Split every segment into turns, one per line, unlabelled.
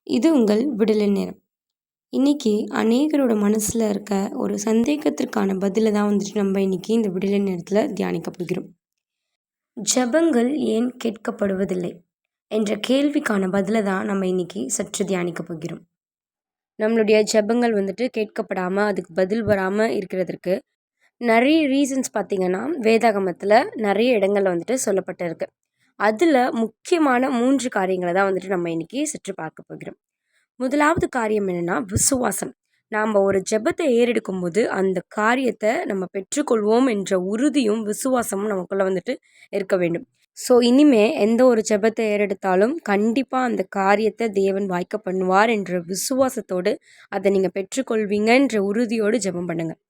இது உங்கள் விடுதலை நேரம். இன்னைக்கு அநேகரோட மனசில் இருக்க ஒரு சந்தேகத்திற்கான பதிலை தான் வந்துட்டு நம்ம இன்னைக்கு இந்த விடுதலை நேரத்தில் தியானிக்க போகிறோம். ஜெபங்கள் ஏன் கேட்கப்படுவதில்லை என்ற கேள்விக்கான பதிலை தான் நம்ம இன்னைக்கு சற்று தியானிக்க போகிறோம். நம்மளுடைய ஜெபங்கள் வந்துட்டு கேட்கப்படாமல் அதுக்கு பதில் வராமல் இருக்கிறதுக்கு நிறைய ரீசன்ஸ் பார்த்திங்கன்னா வேதாகமத்தில் நிறைய இடங்களில் வந்துட்டு சொல்லப்பட்டிருக்கு. அதில் முக்கியமான 3 காரியங்களை தான் வந்துட்டு நம்ம இன்றைக்கி சற்று பார்க்க போகிறோம். முதலாவது காரியம் என்னென்னா விசுவாசம். நாம் ஒரு ஜெபத்தை ஏறெடுக்கும் போது அந்த காரியத்தை நம்ம பெற்றுக்கொள்வோம் என்ற உறுதியும் விசுவாசமும் நமக்குள்ளே வந்துட்டு இருக்க வேண்டும். ஸோ இனிமே எந்த ஒரு ஜெபத்தை ஏறெடுத்தாலும் கண்டிப்பாக அந்த காரியத்தை தேவன் வாய்க்க பண்ணுவார் என்ற விசுவாசத்தோடு அதை நீங்கள் பெற்றுக்கொள்வீங்கன்ற உறுதியோடு ஜெபம் பண்ணுங்கள்.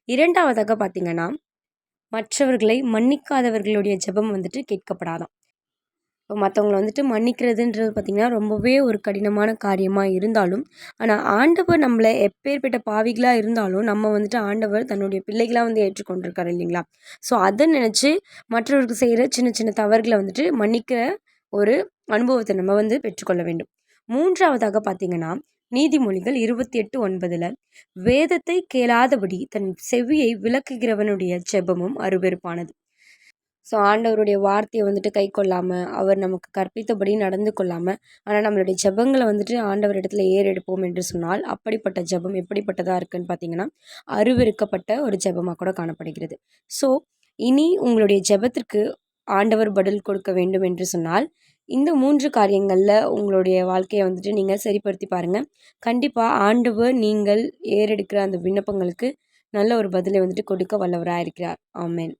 இரண்டாவதாக பார்த்திங்கன்னா மற்றவர்களை மன்னிக்காதவர்களுடைய ஜெபம் வந்துட்டு கேட்கப்படாதான். இப்போ மற்றவங்களை வந்துட்டு மன்னிக்கிறதுன்றது பார்த்திங்கன்னா ரொம்பவே ஒரு கடினமான காரியமாக இருந்தாலும், ஆனால் ஆண்டவர் நம்மளை எப்பேற்பட்ட பாவிகளாக இருந்தாலும் நம்ம வந்துட்டு ஆண்டவர் தன்னுடைய பிள்ளைகளாக வந்து ஏற்றுக்கொண்டிருக்காரு இல்லைங்களா? ஸோ அதை நினச்சி மற்றவர்களுக்கு செய்கிற சின்ன சின்ன தவறுகளை வந்துட்டு மன்னிக்கிற ஒரு அனுபவத்தை நம்ம வந்து பெற்றுக்கொள்ள வேண்டும். மூன்றாவதாக பார்த்திங்கன்னா நீதிமொழிகள் 28:9 வேதத்தை கேளாதபடி தன் செவியை விலக்குகிறவனுடைய ஜெபமும் அருவருப்பானது. ஸோ ஆண்டவருடைய வார்த்தையை வந்துட்டு கை கொள்ளாமல் அவர் நமக்கு கற்பித்தபடி நடந்து கொள்ளாமல் ஆனால் நம்மளுடைய ஜெபங்களை வந்துட்டு ஆண்டவர் இடத்துல ஏறெடுப்போம் என்று சொன்னால் அப்படிப்பட்ட ஜெபம் எப்படிப்பட்டதாக இருக்குதுன்னு பார்த்தீங்கன்னா அருவருக்கப்பட்ட ஒரு ஜெபமாக கூட காணப்படுகிறது. ஸோ இனி உங்களுடைய ஜெபத்திற்கு ஆண்டவர் பதில் கொடுக்க வேண்டும் என்று சொன்னால் இந்த 3 காரியங்களில் உங்களுடைய வாழ்க்கையை வந்துட்டு நீங்கள் சரிப்படுத்தி பாருங்கள். கண்டிப்பாக ஆண்டவர் நீங்கள் ஏறெடுக்கிற அந்த விண்ணப்பங்களுக்கு நல்ல ஒரு பதிலை வந்துட்டு கொடுக்க வல்லவராக இருக்கிறார். ஆமென்.